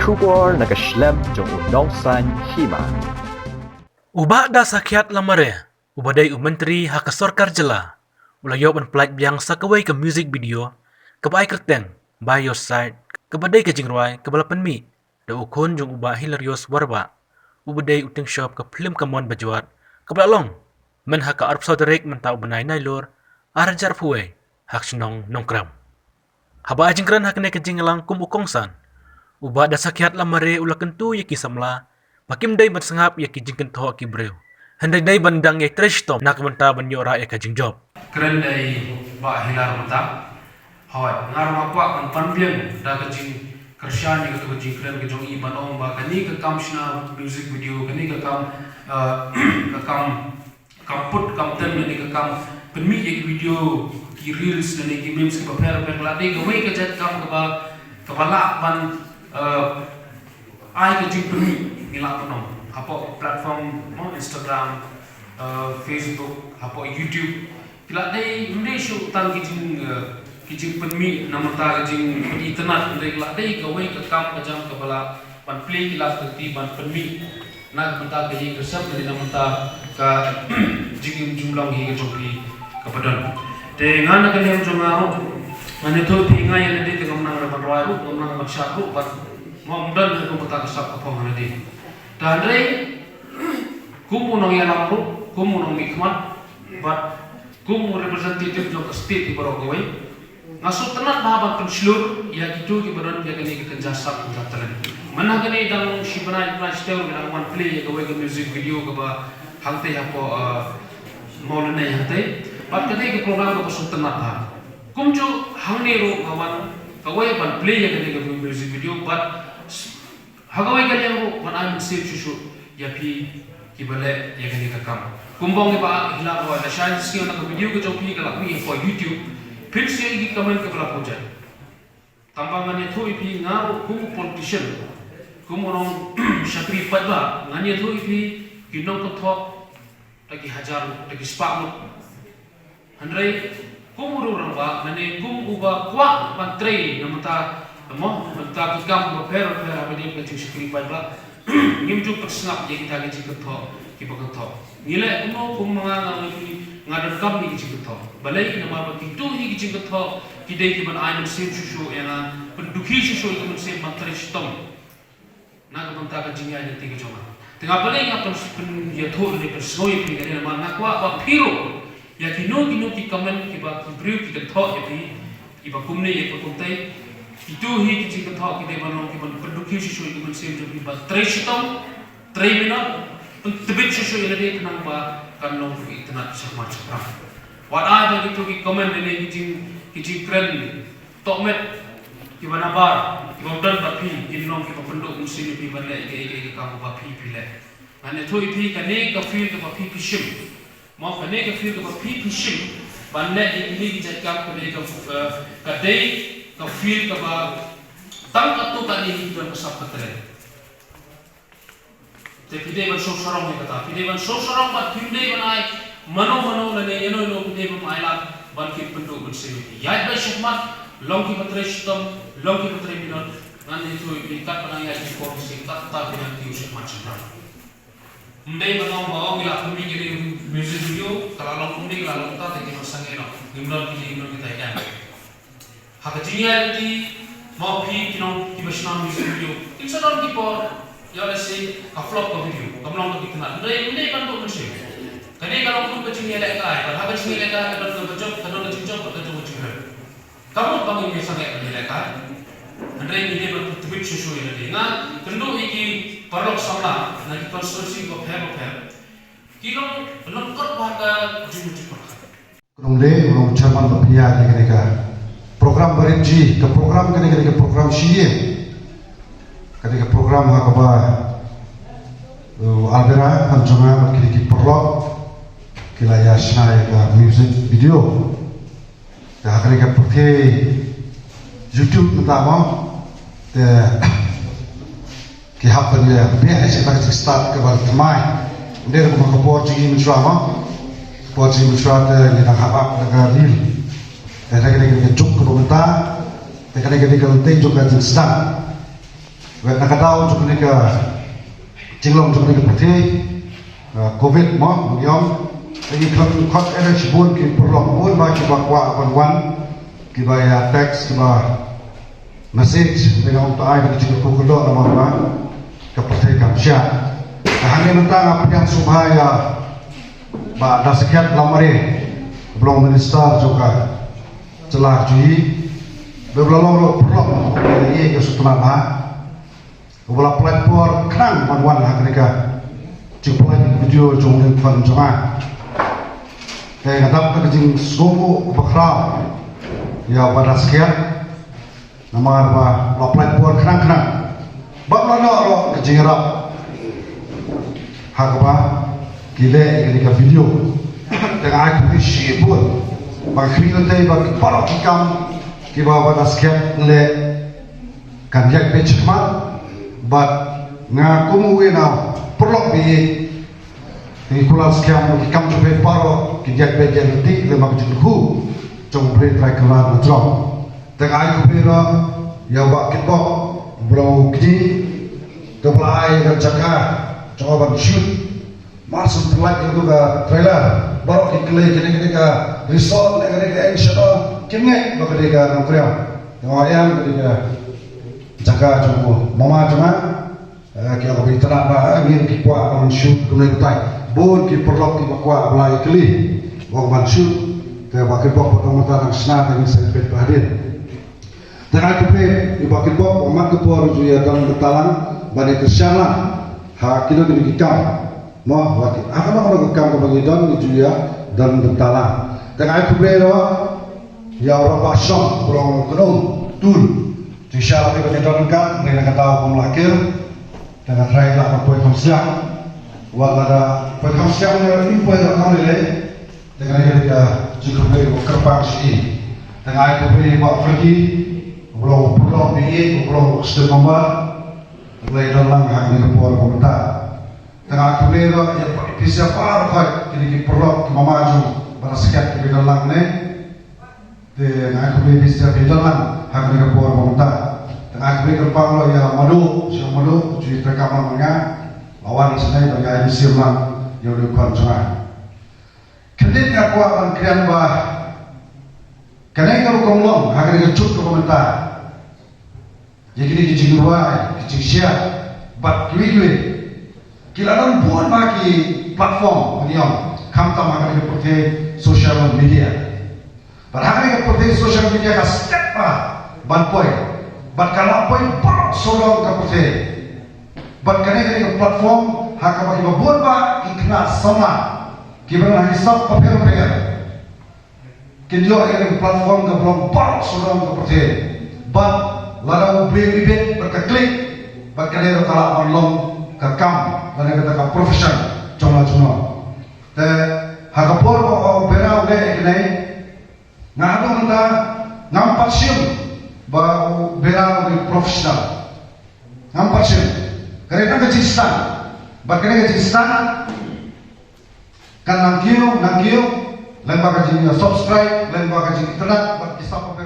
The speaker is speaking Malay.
Kubor nakaslem jong unongsan hima. Uba da sakiat lamare, ubadai menteri hak sorkar jela. Ulayo ban plak biang sakawai ke music video, kebai kerteng, bio site, kebadai ke jingroi, kebalapan mi. Da ukun jong uba hilarious warba. Ubadai uting shop ke film kamon bajuat, kebalalong. Men hak arp saudarek mentau benai nailor, arjar puwe, hak senong nongkram. Haba ajingkran hak ne ke jinglang kum ukongsan. Uba da sakiat lamare ula kentu yaki samla, makim day matsangap yaki jingken toh ki breu. Handai day bandang yai trash tom nak menta banyora yaka jingjob. Keren day ba hilar mata. Hoi, ngar makwa kan panbian da ka jing kershan ni ka jing keren ke jong i banong ba kani ka kam shna music video kani ka kam put kam ten ni ka kam penmi yaki video ki reels ni ki memes ka per la day ka wei ka jet kam ka ba ban ai ke jing penmi nilak penom apa platform Instagram, Facebook, apa YouTube kila dai mende show tan kijing penmi namata kijing internet mende kila dai kawai ke kam kajam ke bala ban play kila terti ban penmi nak menta ke kesam dari namata ka jing jumlang hi ke joki ke badan de ngana ke yang jongaro mane to tinga yang de tengam nang ban roiru nang maksyaru ban momdan ko mata kesap apa ngana de dan rei kumu nong yang lampu kumu nong mikmat but kumu representative jong state di bawah kawai ngasut tenat bahabat penslur ya gitu ki badan ya kini ke jasa penjatalan mana kini dang shibana plastel dengan one play ya kawai ke music video ke ba hangte apa maulana hangte but kini ke program ke ngasut tenat ha kumju hangni ro kawan kawai ban play ya kini ke music video but hagawai kalian ro man am save shushu ya pi kibale ya kini kakam kumbong ba hila ro da shan ski na video ko jopi kala mi for YouTube pin se gi comment ke bala puja tambangan ni thoi pi ngaro kum politician kum orang syakri padba ngani thoi pi kinong ko thok lagi hajar lagi spak handrai kum ru rang ba ngani kum uba kwa mantre namata mo menta kikam ba per apa dia ke syakri padba ngim juk persngap je kita ke ciketho ki baketho ngile uno kum manga ngadan kam ni ciketho balai nama ba kitu hi ciketho ki dei ki ban ai sem shushu ena pendukhi shushu ki ban sem mantri stom na ka banta ka jinya ni ti ke joma tengah balai ngap pen ya thor ni persoi pi ni nama nakwa ba phiro ya kino ki kamen ki ba bru ki ketho ya pi iba kumne ye ko kumtai itu hi ki ketho ki dei ban ki ban pendukhi shushu ki ban sem jo ki ba trestom 3 minit tebit shushu ina dei tenang ba kan long ki tenat sama cepat wat ai begitu ki komen ini kijing keren tokmet ki mana bar ki modal bapi ki long ki penduk musim ki bale ke kamu bapi pile ane thoi pi kane ka feel ka bapi pishim mau kane ka feel ka bapi pishim banne ini ki jakam kane ka dei ka feel ka ba tang atu tani don pesap ketere Pide ban so sarong ni kata pide ban so sarong bat pide ban ai mano lane eno pide ban ai la ban ki penduk ban sini ya ba shukmat long ki patre stom long ki patre minot nan itu ikat ban ai ki ko sing tak dengan ki shukmat chana ndai ban mau gila kumi ki music video kalau long kumi la long ta te ki sange no nimron kita ikan hak jinya di mau pi ki basna music video insadon ki por ya lesi upload ke video kamlong ke kenal ndai kan tu mesti kani kalau pun kecing elek kai kalau habis ni elek kai kalau berjob kalau berjob kamu bangun ni sangat elek kai ndai ni dia bertubit susu ini nga kendu iki parlok sama na di konstruksi ko pheb kilo lengkap harga jujur Kemudian orang Jerman berpihak ketika program berenji ke program ketika program sihir ketika program apa Albera kan cuma kiri perlo kila ya snai ka music video dah ketika pakai YouTube pertama the ki happen ya biar saya start ke bal temai dia ko makapor jigi mencuama por jigi mencuama ni dah habak dengan real dan ketika juk ke pemerintah dan ketika teng juga sedang Wet nakataw jud ni ka jinglong jud ni ka pati COVID mo magyom lagi khot era sibun ki perlong pun ba ki bakwa wan ki ba ya text ki ba message dengan untuk ai bagi jud ko kelo nama ba ka pati ka sya hanya mentang apa yang subhaya ba dasekiat lamare belum minister juga celah jui beberapa perlong ye ke sutuna ba Wala platform kerang wan mereka jumpa video jumpa fan jemaah. Kayak kata kerjing semua bakra ya pada sekian nama apa wala platform kerang. Bapa nak kerjing rap hakba gile ketika video dengan aku isi pun bagi video tadi bagi para kikam kiba pada sekian le kan jak becekmat but nga kumuwi na perlok bi ti kulas kiam ki kam tu paro ki jak be jen ti le mak jinku trong pre trai kala na trom te ai ku pira ya ba ki bo bro ki to plai ga jaka coba shoot masuk plai itu ga trailer baru ki kle kene ka resort ne ka action kene ba ka ga na priam ngoyam ka jaga jumbo mama cuma kita beri terang bah ingin kita akan shoot kemudian kita bon kita perlu kita kuat belai keli orang shoot kita pakai bok pertama tanang senang dengan sempit hadir tengah kita pakai bok orang kepor juga dalam betalang banyak kesalahan hak kita kena kita mau waktu akan orang kita bagi dan juga dalam betalang tengah kita ya orang pasang orang kenal tul Insya Allah kita jalankan, mereka kata pemlakir dengan terakhir lah poin kamsiang. Walau poin kamsiang ini poin kami le dengan kita juga beri kerpang sini. Dengan itu beri buat pergi, pulau biye, pulau setengah mulai dalam hak ini keluar komentar. Dengan itu beri yang bisa parah, jadi perlu memaju pada sekian kita dalam ni. Dengan itu beri bisa dalam hak ini keluar komentar. Tengah kebiri kerpang lo ya madu, siang madu, cuci rekaman menga, lawan senai bagi ayam siam yang diukur cuma. Kedit aku akan kian bah, kenai kalau konglong, hak ini kecut ke komentar. Jadi ini kecil dua, kecil siap, bat duit. Kilaran buat bagi platform beliau, kamtam hak ini seperti social media. Berhak ini seperti social media kasih apa, banpoi. Kalau apa yang perlu sorong kapute, kini platform hak apa kita buat pak kena sama, kita nak hisap papel. Kita ini platform kita belum perlu sorong kapute, lalu beli berklik, kini kalau online kekam dan kita ke profesion cuma. Hak apa orang berau deh kini, ngadu kita nampak sium. Baru berang di profesional, nampak sih. Kerana kejistan, bagaimana kejistan? Kan nangkiu, lembaga jenis subscribe, lembaga jenis internet, bagi siapa